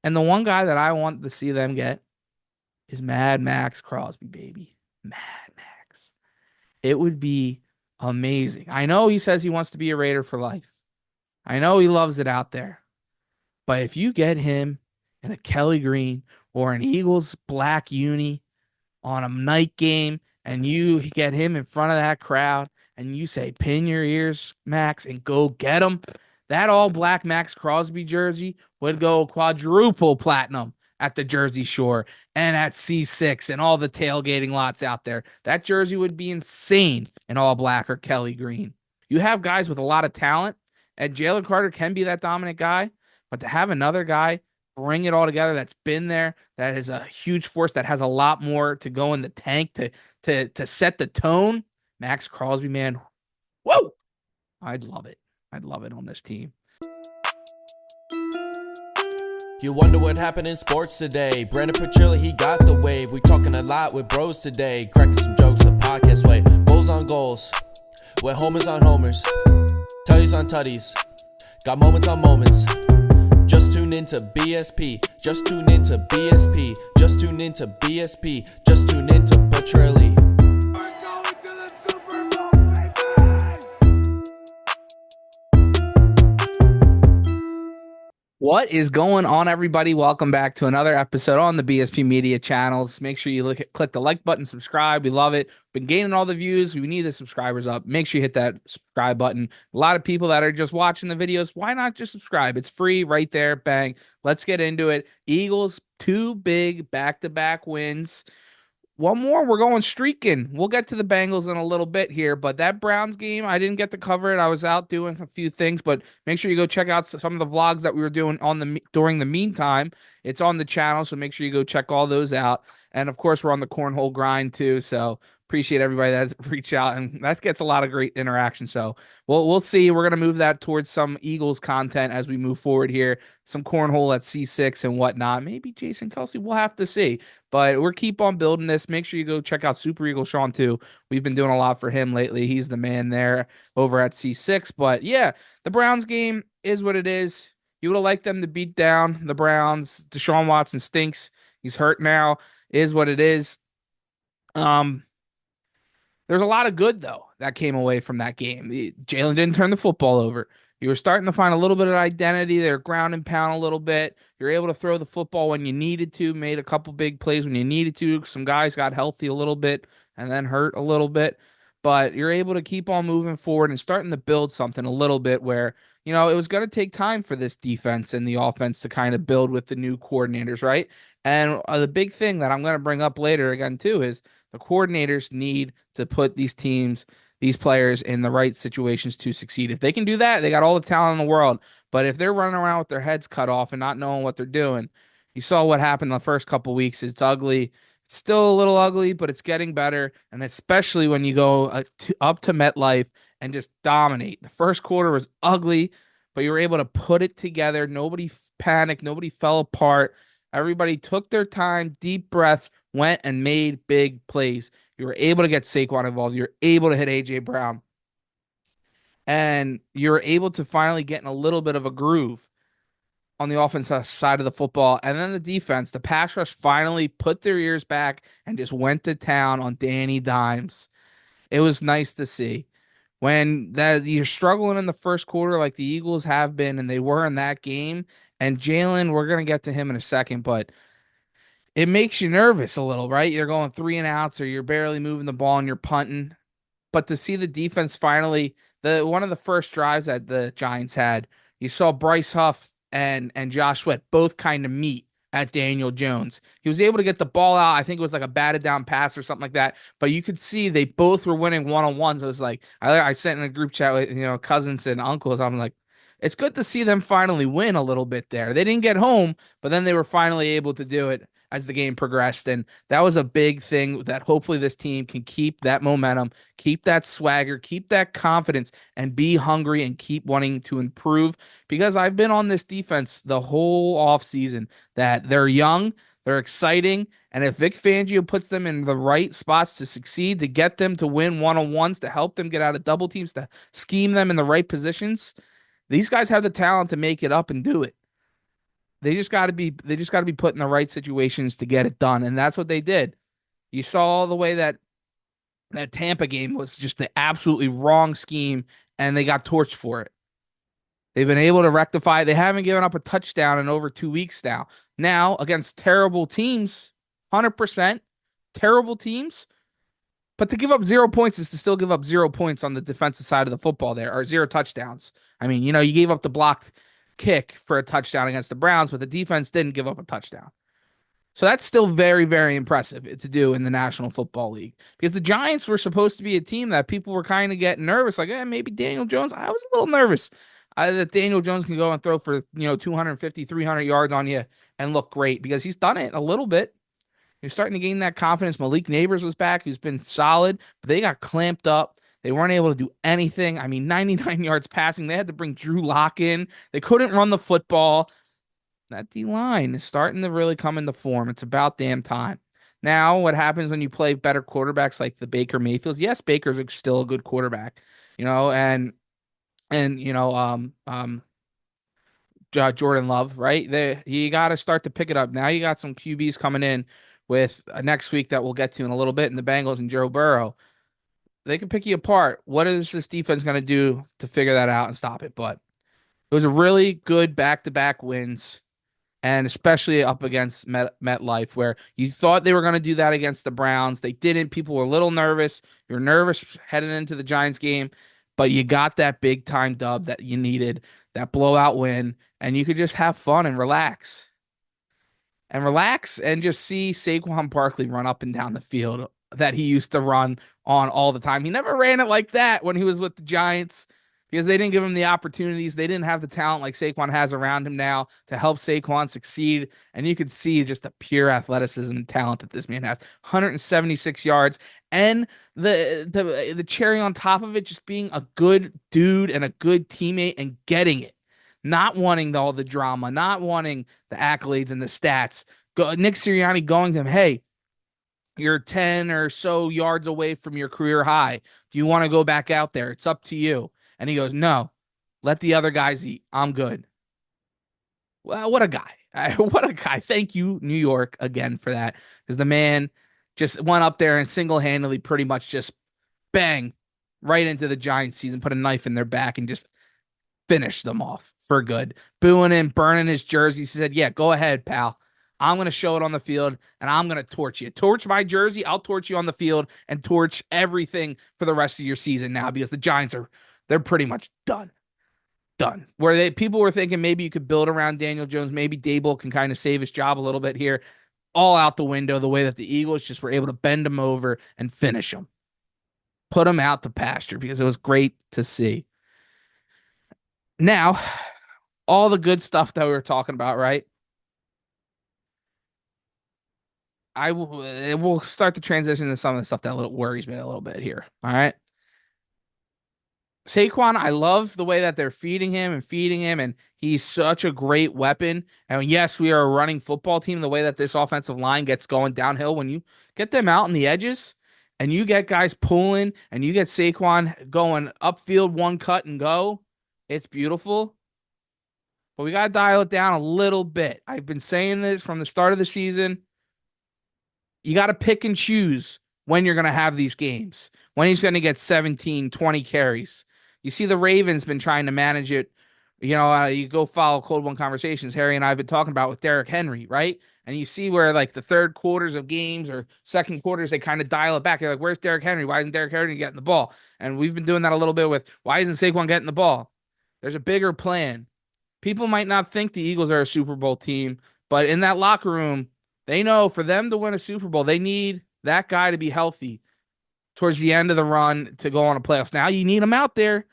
And the one guy that I want to see them get is Mad Max Crosby, baby. Mad Max. It would be amazing. I know he says he wants to be a Raider for life. I know he loves it out there. But if you get him in a Kelly Green or an Eagles black uni on a night game and you get him in front of that crowd and you say, pin your ears, Max, and go get him, that all black Max Crosby jersey would go quadruple platinum at the Jersey Shore and at C6 and all the tailgating lots out there. That jersey would be insane in all black or Kelly Green. You have guys with a lot of talent, and Jalen Carter can be that dominant guy, but to have another guy bring it all together that's been there, that is a huge force, that has a lot more to go in the tank to set the tone. Max Crosby, man, whoa! I'd love it. I'd love it on this team. You wonder what happened in sports today. Brandon Petrilli, he got the wave. We talking a lot with bros today. Cracking some jokes the podcast way. Goals on goals, with homers on homers, tutties on tutties. Got moments on moments. Just tune into BSP. Just tune into BSP. Just tune into BSP. Just tune into Petrilli. What is going on, everybody? Welcome back to another episode on the BSP Media channels. Make sure you click the like button, subscribe. We love it. Been gaining all the views. We need the subscribers up. Make sure you hit that subscribe button. A lot of people that are just watching the videos, why not just subscribe? It's free right there. Bang. Let's get into it. Eagles, two big back-to-back wins. One more, we're going streaking. We'll get to the Bengals in a little bit here, but that Browns game, I didn't get to cover it. I was out doing a few things, but make sure you go check out some of the vlogs that we were doing on the during the meantime. It's on the channel, so make sure you go check all those out. And of course, we're on the cornhole grind too, so appreciate everybody that's reached out, and that gets a lot of great interaction. So we'll see. We're gonna move that towards some Eagles content as we move forward here. Some cornhole at C6 and whatnot. Maybe Jason Kelce. We'll have to see. But we're keep on building this. Make sure you go check out Super Eagle Sean too. We've been doing a lot for him lately. He's the man there over at C6. But yeah, the Browns game is what it is. You would have liked them to beat down the Browns. Deshaun Watson stinks. He's hurt now. Is what it is. Um, there's a lot of good though that came away from that game. Jalen didn't turn the football over. You were starting to find a little bit of identity. They're ground and pound a little bit. You're able to throw the football when you needed to, made a couple big plays when you needed to. Some guys got healthy a little bit and then hurt a little bit. But you're able to keep on moving forward and starting to build something a little bit where, it was going to take time for this defense and the offense to kind of build with the new coordinators, right? And the big thing that I'm going to bring up later again, too, is the coordinators need to put these players in the right situations to succeed. If they can do that, they got all the talent in the world. But if they're running around with their heads cut off and not knowing what they're doing, you saw what happened the first couple weeks. It's ugly. It's still a little ugly, but it's getting better. And especially when you go up to MetLife and just dominate. The first quarter was ugly, but you were able to put it together. Nobody panicked. Nobody fell apart. Everybody took their time, deep breaths, went and made big plays. You were able to get Saquon involved. You were able to hit A.J. Brown. And you were able to finally get in a little bit of a groove on the offensive side of the football. And then the defense, the pass rush finally put their ears back and just went to town on Danny Dimes. It was nice to see. When that you're struggling in the first quarter like the Eagles have been, and they were in that game, and Jalen, we're going to get to him in a second, but it makes you nervous a little, right? You're going three and outs, or you're barely moving the ball and you're punting. But to see the defense finally, the one of the first drives that the Giants had, you saw Bryce Huff and Josh Sweat both kind of meet at Daniel Jones. He was able to get the ball out. I think it was like a batted down pass or something like that. But you could see they both were winning one on ones. It was like I sent in a group chat with cousins and uncles. I'm like, it's good to see them finally win a little bit there. They didn't get home, but then they were finally able to do it as the game progressed. And that was a big thing that hopefully this team can keep that momentum, keep that swagger, keep that confidence, and be hungry and keep wanting to improve. Because I've been on this defense the whole offseason that they're young, they're exciting, and if Vic Fangio puts them in the right spots to succeed, to get them to win one-on-ones, to help them get out of double teams, to scheme them in the right positions, these guys have the talent to make it up and do it. They just got to be put in the right situations to get it done, and that's what they did. You saw the way that Tampa game was just the absolutely wrong scheme, and they got torched for it. They've been able to rectify. They haven't given up a touchdown in over 2 weeks now. Now against terrible teams, 100% terrible teams. But to give up 0 points is to still give up 0 points on the defensive side of the football there, or zero touchdowns. I mean, you gave up the blocked kick for a touchdown against the Browns, but the defense didn't give up a touchdown. So that's still very, very impressive to do in the National Football League because the Giants were supposed to be a team that people were kind of getting nervous, like, maybe Daniel Jones. I was a little nervous that Daniel Jones can go and throw for 250, 300 yards on you and look great because he's done it a little bit. You're starting to gain that confidence. Malik Neighbors was back, who's been solid, but they got clamped up. They weren't able to do anything. I mean, 99 yards passing. They had to bring Drew Lock in. They couldn't run the football. That D line is starting to really come into form. It's about damn time. Now, what happens when you play better quarterbacks like the Baker Mayfields? Yes, Baker's still a good quarterback, and Jordan Love, right? You got to start to pick it up. Now you got some QBs coming in with next week that we'll get to in a little bit, and the Bengals and Joe Burrow. They can pick you apart. What is this defense going to do to figure that out and stop it? But it was a really good back-to-back wins, and especially up against MetLife, where you thought they were going to do that against the Browns. They didn't. People were a little nervous. You were nervous heading into the Giants game, but you got that big-time dub that you needed, that blowout win, and you could just have fun and relax and just see Saquon Barkley run up and down the field that he used to run on all the time. He never ran it like that when he was with the Giants because they didn't give him the opportunities. They didn't have the talent like Saquon has around him now to help Saquon succeed. And you could see just the pure athleticism and talent that this man has. 176 yards. And the cherry on top of it, just being a good dude and a good teammate and getting it. Not wanting all the drama, not wanting the accolades and the stats. Nick Sirianni going to him, hey, you're 10 or so yards away from your career high. Do you want to go back out there? It's up to you. And he goes, no, let the other guys eat. I'm good. Well, what a guy. What a guy. Thank you, New York, again for that. Because the man just went up there and single-handedly pretty much just bang right into the Giants season, put a knife in their back and just finished them off for good. Booing him, burning his jersey. He said, yeah, go ahead, pal. I'm going to show it on the field, and I'm going to torch you. Torch my jersey, I'll torch you on the field and torch everything for the rest of your season now because the Giants they're pretty much done. Done. Where people were thinking maybe you could build around Daniel Jones, maybe Dable can kind of save his job a little bit here. All out the window, the way that the Eagles just were able to bend him over and finish him. Put him out to pasture because it was great to see. Now, all the good stuff that we were talking about, right? We'll start to transition to some of the stuff that worries me a little bit here. All right. Saquon, I love the way that they're feeding him, and he's such a great weapon. And yes, we are a running football team. The way that this offensive line gets going downhill, when you get them out on the edges and you get guys pulling and you get Saquon going upfield, one cut and go, it's beautiful. But we got to dial it down a little bit. I've been saying this from the start of the season. You got to pick and choose when you're going to have these games, when he's going to get 17, 20 carries. You see the Ravens been trying to manage it. You go follow Cold One Conversations. Harry and I have been talking about with Derrick Henry, right? And you see where like the third quarters of games or second quarters, they kind of dial it back. You're like, where's Derrick Henry? Why isn't Derrick Henry getting the ball? And we've been doing that a little bit with why isn't Saquon getting the ball? There's a bigger plan. People might not think the Eagles are a Super Bowl team, but in that locker room, they know for them to win a Super Bowl, they need that guy to be healthy towards the end of the run to go on a playoffs. Now you need him out there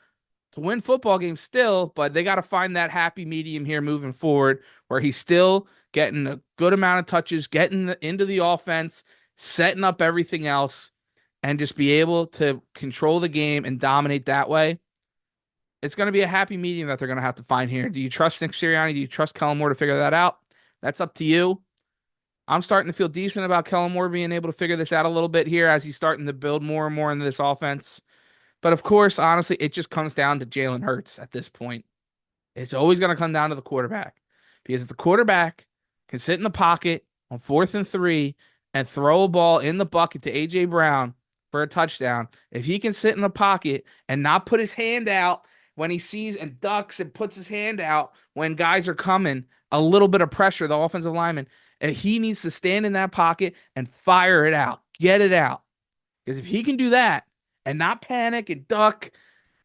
to win football games still, but they got to find that happy medium here moving forward where he's still getting a good amount of touches, getting into the offense, setting up everything else, and just be able to control the game and dominate that way. It's going to be a happy medium that they're going to have to find here. Do you trust Nick Sirianni? Do you trust Kellen Moore to figure that out? That's up to you. I'm starting to feel decent about Kellen Moore being able to figure this out a little bit here as he's starting to build more and more into this offense. But of course, honestly, it just comes down to Jalen Hurts at this point. It's always going to come down to the quarterback Because if the quarterback can sit in the pocket on 4th and 3 and throw a ball in the bucket to A.J. Brown for a touchdown, if he can sit in the pocket and not put his hand out when he sees and ducks and puts his hand out when guys are coming, a little bit of pressure, the offensive lineman, and he needs to stand in that pocket and fire it out, get it out. Because if he can do that and not panic and duck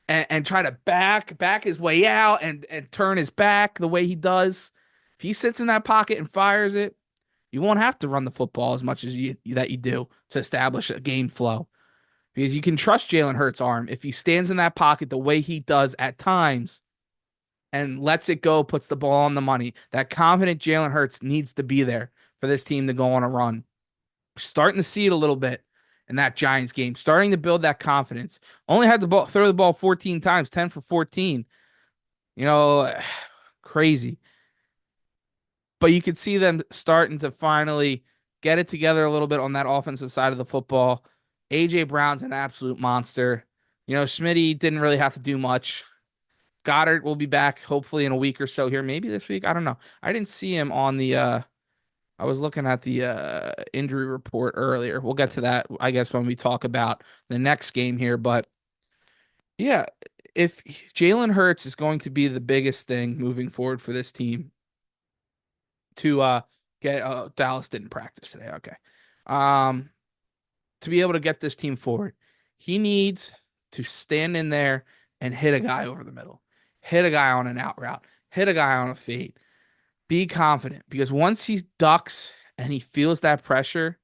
and try to back his way out and turn his back the way he does, if he sits in that pocket and fires it, you won't have to run the football as much as you do to establish a game flow. Because you can trust Jalen Hurts' arm if he stands in that pocket the way he does at times and lets it go, puts the ball on the money. That confident Jalen Hurts needs to be there for this team to go on a run. Starting to see it a little bit in that Giants game, starting to build that confidence. Only had to throw the ball 14 times, 10 for 14. Crazy. But you could see them starting to finally get it together a little bit on that offensive side of the football. A.J. Brown's an absolute monster. Smitty didn't really have to do much. Goddard will be back hopefully in a week or so here, maybe this week. I don't know. I didn't see him on the I was looking at the injury report earlier. We'll get to that, I guess, when we talk about the next game here. But yeah, if Jalen Hurts is going to be the biggest thing moving forward for this team to get Dallas didn't practice today. Okay. To be able to get this team forward, he needs to stand in there and hit a guy over the middle, hit a guy on an out route, hit a guy on a fade. Be confident, because once he ducks and he feels that pressure,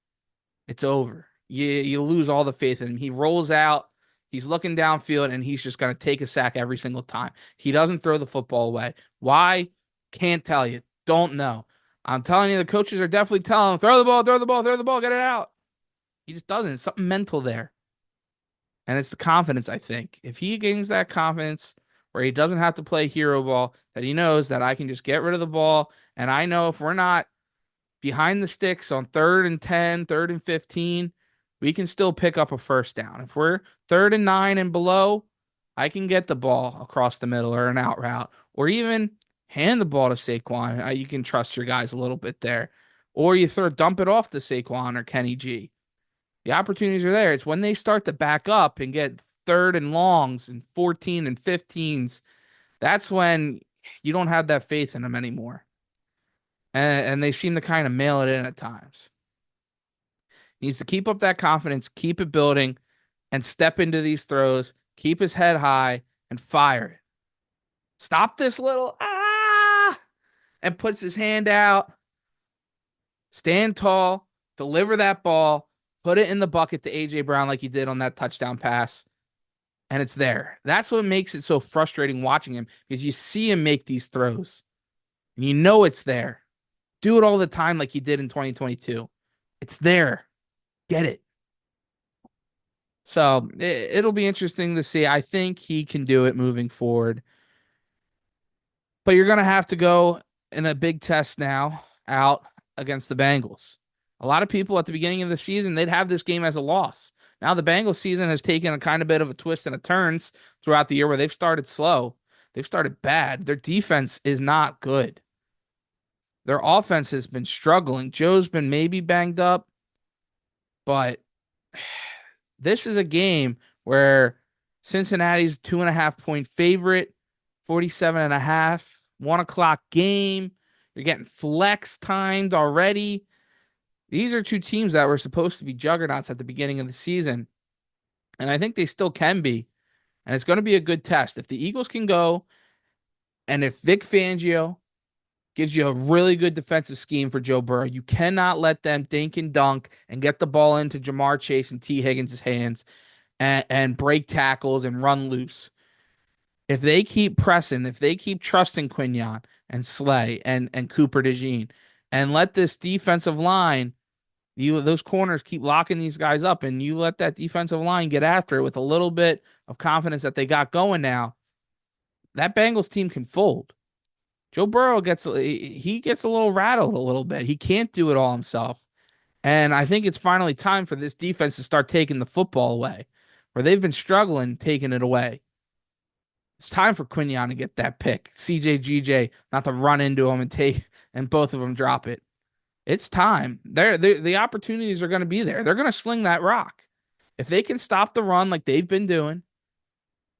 it's over. You lose all the faith in him. He rolls out, he's looking downfield, and he's just going to take a sack every single time. He doesn't throw the football away. Why? Can't tell you. Don't know. I'm telling you, the coaches are definitely telling him, throw the ball, throw the ball, throw the ball, get it out. He just doesn't. It's something mental there. And it's the confidence, I think. If he gains that confidence where he doesn't have to play hero ball, that he knows that I can just get rid of the ball, and I know if we're not behind the sticks on 3rd and 10, 3rd and 15, we can still pick up a first down. If we're 3rd and 9 and below, I can get the ball across the middle or an out route, or even hand the ball to Saquon. You can trust your guys a little bit there. Or you dump it off to Saquon or Kenny G. The opportunities are there. It's when they start to back up and get 3rd and longs and 14 and 15s. That's when you don't have that faith in them anymore. And they seem to kind of mail it in at times. He needs to keep up that confidence, keep it building, and step into these throws, keep his head high, and fire it. Stop this little and puts his hand out. Stand tall, deliver that ball, put it in the bucket to A.J. Brown like he did on that touchdown pass, and it's there. That's what makes it so frustrating watching him, because you see him make these throws, and you know it's there. Do it all the time like he did in 2022. It's there. Get it. So it'll be interesting to see. I think he can do it moving forward. But you're going to have to go in a big test now out against the Bengals. A lot of people at the beginning of the season, they'd have this game as a loss. Now the Bengals season has taken a kind of bit of a twist and a turns throughout the year where they've started slow. They've started bad. Their defense is not good. Their offense has been struggling. Joe's been maybe banged up, but this is a game where Cincinnati's 2.5-point favorite, 47.5, 1:00 game. You're getting flex timed already. These are two teams that were supposed to be juggernauts at the beginning of the season, and I think they still can be. And it's going to be a good test. If the Eagles can go, and if Vic Fangio gives you a really good defensive scheme for Joe Burrow, you cannot let them dink and dunk and get the ball into Jamar Chase and T. Higgins' hands and break tackles and run loose. If they keep pressing, if they keep trusting Quignon and Slay and Cooper DeJean, and let this defensive line, those corners keep locking these guys up, and you let that defensive line get after it with a little bit of confidence that they got going now, that Bengals team can fold. Joe Burrow gets a little rattled a little bit. He can't do it all himself. And I think it's finally time for this defense to start taking the football away, where they've been struggling taking it away. It's time for Quignon to get that pick. CJ GJ not to run into him and and both of them drop it. It's time. The opportunities are going to be there. They're going to sling that rock. If they can stop the run like they've been doing,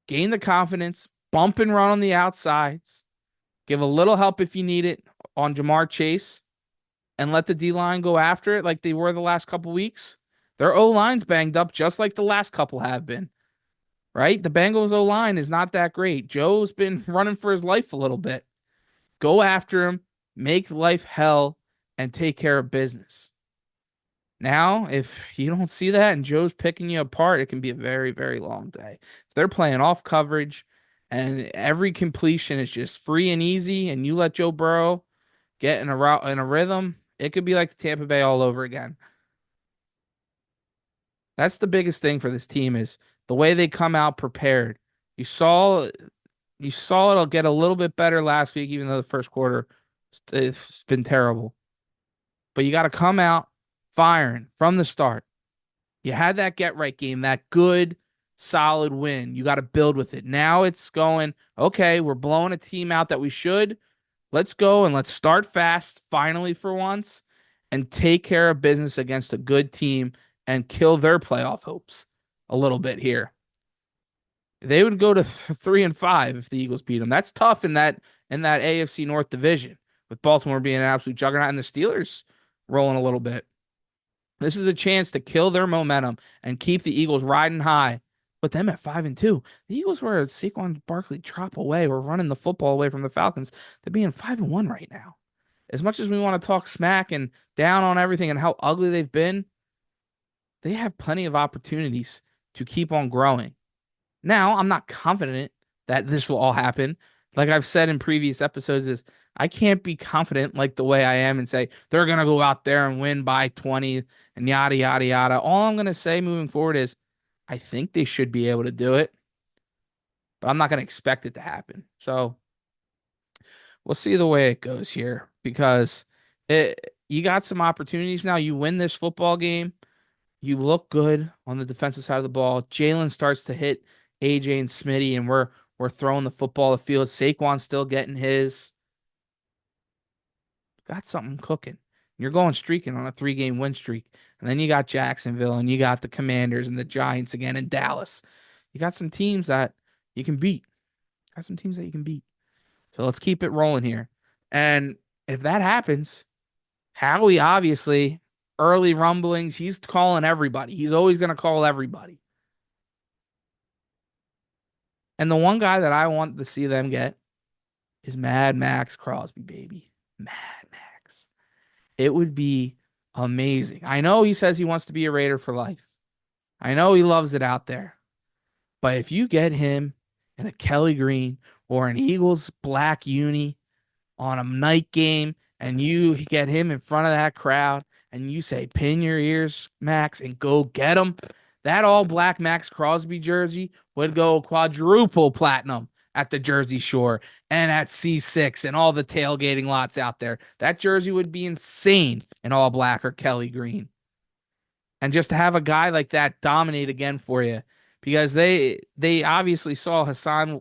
gain the confidence, bump and run on the outsides, give a little help if you need it on Jamar Chase, and let the D line go after it like they were the last couple weeks. Their O line's banged up just like the last couple have been, right? The Bengals O line is not that great. Joe's been running for his life a little bit. Go after him, make life hell, and take care of business. Now, if you don't see that and Joe's picking you apart, it can be a very, very long day. If they're playing off coverage and every completion is just free and easy, and you let Joe Burrow get in a route in a rhythm, it could be like Tampa Bay all over again. That's the biggest thing for this team is the way they come out prepared. You saw it'll get a little bit better last week, even though the first quarter it's been terrible. But you got to come out firing from the start. You had that get right game, that good, solid win. You got to build with it. Now it's going, okay, we're blowing a team out that we should. Let's go and let's start fast, finally, for once, and take care of business against a good team and kill their playoff hopes a little bit here. They would go to 3-5 if the Eagles beat them. That's tough in that AFC North division, with Baltimore being an absolute juggernaut and the Steelers rolling a little bit. This is a chance to kill their momentum and keep the Eagles riding high. Put them at 5-2. The Eagles were Saquon Barkley drop away. We're running the football away from the Falcons. They're being 5-1 right now. As much as we want to talk smack and down on everything and how ugly they've been, they have plenty of opportunities to keep on growing. Now, I'm not confident that this will all happen. Like I've said in previous episodes, is I can't be confident like the way I am and say they're going to go out there and win by 20 and yada, yada, yada. All I'm going to say moving forward is I think they should be able to do it, but I'm not going to expect it to happen. So we'll see the way it goes here because you got some opportunities now. You win this football game. You look good on the defensive side of the ball. Jalen starts to hit AJ and Smitty, and we're throwing the football the field. Saquon's still getting his. Got something cooking. You're going streaking on a 3-game win streak. And then you got Jacksonville, and you got the Commanders and the Giants again in Dallas. You got some teams that you can beat. Got some teams that you can beat. So let's keep it rolling here. And if that happens, Howie obviously, early rumblings, he's calling everybody. He's always going to call everybody. And the one guy that I want to see them get is Mad Max Crosby, baby. Mad Max. It would be amazing. I know he says he wants to be a Raider for life. I know he loves it out there. But if you get him in a Kelly Green or an Eagles black uni on a night game and you get him in front of that crowd and you say, pin your ears, Max, and go get him, that all black Max Crosby jersey would go quadruple platinum at the Jersey Shore and at C6 and all the tailgating lots out there. That jersey would be insane in all black or Kelly Green. And just to have a guy like that dominate again for you, because they obviously saw Hassan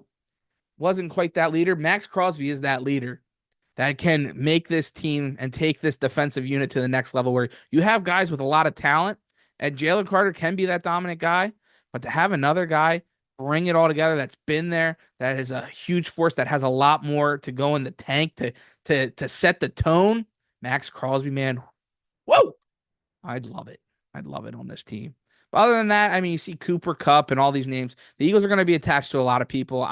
wasn't quite that leader. Max Crosby is that leader that can make this team and take this defensive unit to the next level where you have guys with a lot of talent, and Jalen Carter can be that dominant guy, but to have another guy bring it all together that's been there, that is a huge force, that has a lot more to go in the tank to set the tone, Max Crosby, man, whoa, I'd love it. I'd love it on this team. But other than that, I mean, you see Cooper Kupp and all these names. The Eagles are going to be attached to a lot of people.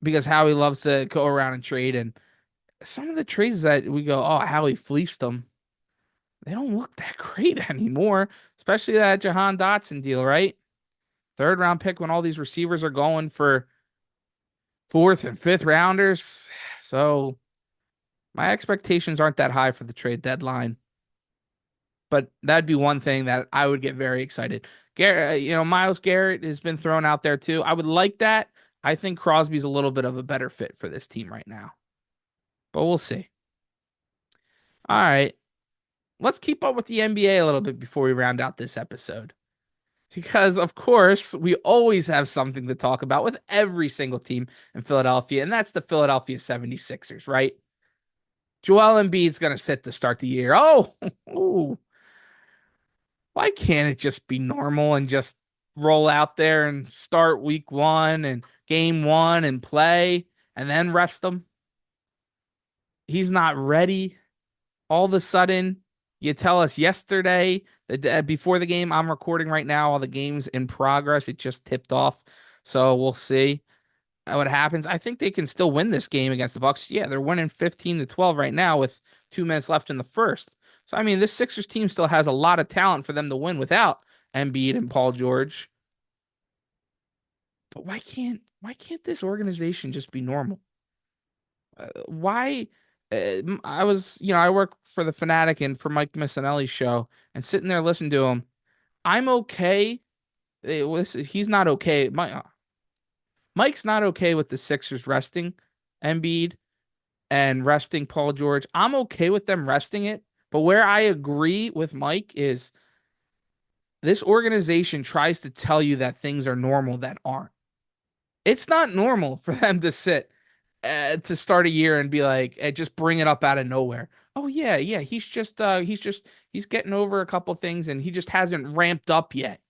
Because Howie loves to go around and trade, and some of the trades that we go, oh, Howie fleeced them, they don't look that great anymore, especially that Jahan Dotson deal, right? 3rd-round pick when all these receivers are going for 4th and 5th rounders. So my expectations aren't that high for the trade deadline. But that'd be one thing that I would get very excited. Garrett, Myles Garrett has been thrown out there too. I would like that. I think Crosby's a little bit of a better fit for this team right now. But we'll see. All right. Let's keep up with the NBA a little bit before we round out this episode. Because, of course, we always have something to talk about with every single team in Philadelphia, and that's the Philadelphia 76ers, right? Joel Embiid's going to sit to start the year. Oh, ooh, why can't it just be normal and just roll out there and start week one and game one and play and then rest him? He's not ready. All of a sudden, you tell us yesterday that before the game, I'm recording right now, all the games in progress. It just tipped off. So we'll see what happens. I think they can still win this game against the Bucks. Yeah, they're winning 15-12 right now with 2 minutes left in the first. So I mean, this Sixers team still has a lot of talent for them to win without Embiid and Paul George. But why can't this organization just be normal? Why? I was, I work for the Fanatic and for Mike Missanelli's show, and sitting there listening to him, I'm okay. He's not okay. Mike's not okay with the Sixers resting Embiid and resting Paul George. I'm okay with them resting it, but where I agree with Mike is this organization tries to tell you that things are normal that aren't. It's not normal for them to sit to start a year and be like, just bring it up out of nowhere. Oh yeah, yeah, he's getting over a couple things and he just hasn't ramped up yet.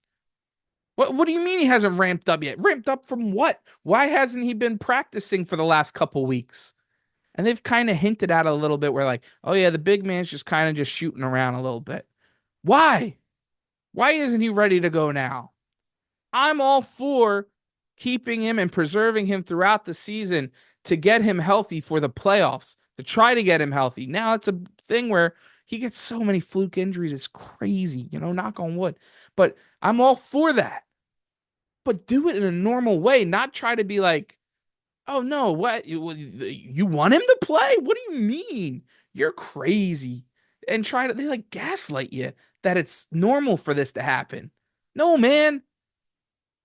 What do you mean he hasn't ramped up yet? Ramped up from what? Why hasn't he been practicing for the last couple weeks? And they've kind of hinted at it a little bit where like, oh yeah, the big man's just kind of just shooting around a little bit. Why? Why isn't he ready to go now? I'm all for keeping him and preserving him throughout the season to get him healthy for the playoffs, to try to get him healthy. Now it's a thing where he gets so many fluke injuries. It's crazy, knock on wood. But I'm all for that. But do it in a normal way, not try to be like, oh no, what? You want him to play? What do you mean? You're crazy. And they like gaslight you that it's normal for this to happen. No, man.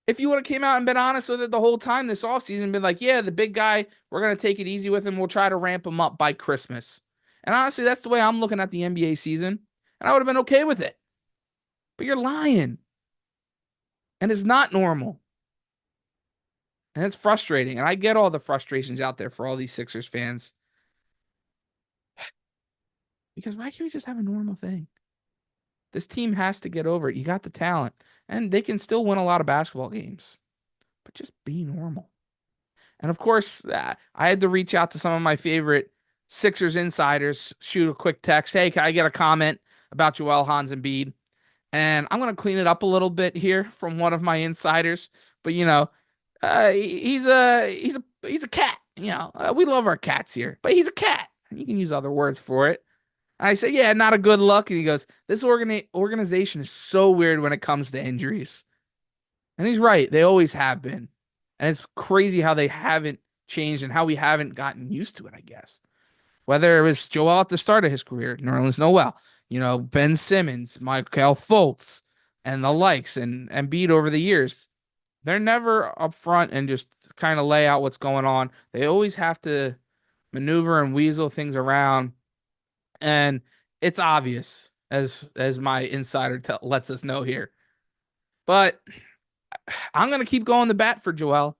If you would have came out and been honest with it the whole time this offseason, been like, yeah, the big guy, we're going to take it easy with him. We'll try to ramp him up by Christmas. And honestly, that's the way I'm looking at the NBA season. And I would have been okay with it. But you're lying. And it's not normal. And it's frustrating. And I get all the frustrations out there for all these Sixers fans. Because why can't we just have a normal thing? This team has to get over it. You got the talent. And they can still win a lot of basketball games. But just be normal. And of course, I had to reach out to some of my favorite Sixers insiders, shoot a quick text. Hey, can I get a comment about Joel Hans Embiid? And I'm going to clean it up a little bit here from one of my insiders. But he's a cat. We love our cats here, but he's a cat. You can use other words for it. And I say, yeah, not a good look. And he goes, this organization is so weird when it comes to injuries. And he's right. They always have been. And it's crazy how they haven't changed and how we haven't gotten used to it, I guess. Whether it was Joel at the start of his career, Nerlens Noel, Ben Simmons, Michael Fultz, and the likes, and Embiid over the years, they're never up front and just kind of lay out what's going on. They always have to maneuver and weasel things around. And it's obvious, as my insider lets us know here. But I'm going to keep going the bat for Joel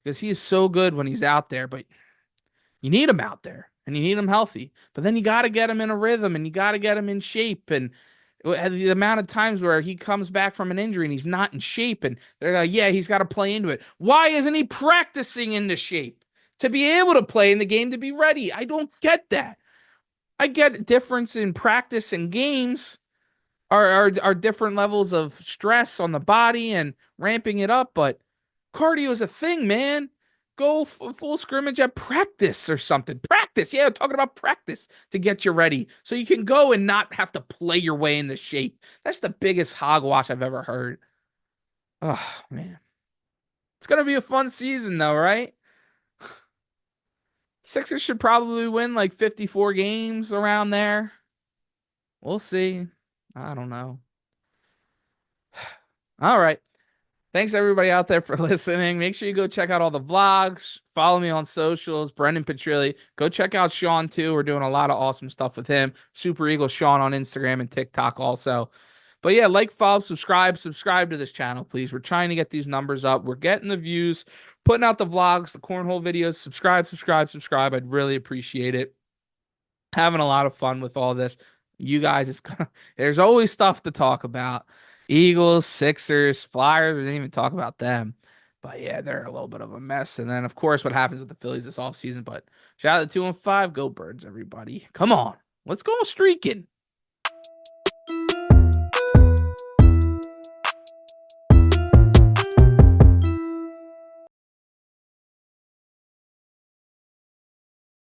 because he is so good when he's out there, but you need him out there and you need him healthy. But then you got to get him in a rhythm and you got to get him in shape. And the amount of times where he comes back from an injury and he's not in shape and they're like, yeah, he's got to play into it. Why isn't he practicing into shape to be able to play in the game to be ready? I don't get that. I get difference in practice and games are different levels of stress on the body and ramping it up, but cardio is a thing, man. Go full scrimmage at practice or something. Practice, yeah, talking about practice to get you ready so you can go and not have to play your way into shape. That's the biggest hogwash I've ever heard. Oh, man. It's going to be a fun season, though, right? Sixers should probably win like 54 games around there. We'll see. I don't know. All right. Thanks everybody out there for listening. Make sure you go check out all the vlogs. Follow me on socials, Brendan Petrilli. Go check out Sean too. We're doing a lot of awesome stuff with him. Super Eagle Sean on Instagram and TikTok also. But yeah, like, follow, subscribe to this channel, please. We're trying to get these numbers up. We're getting the views, putting out the vlogs, the cornhole videos. Subscribe. I'd really appreciate it. Having a lot of fun with all this. You guys, there's always stuff to talk about. Eagles, Sixers, Flyers, we didn't even talk about them. But yeah, they're a little bit of a mess. And then, of course, what happens with the Phillies this offseason. But shout out to 2-5. Go Birds, everybody. Come on. Let's go streaking.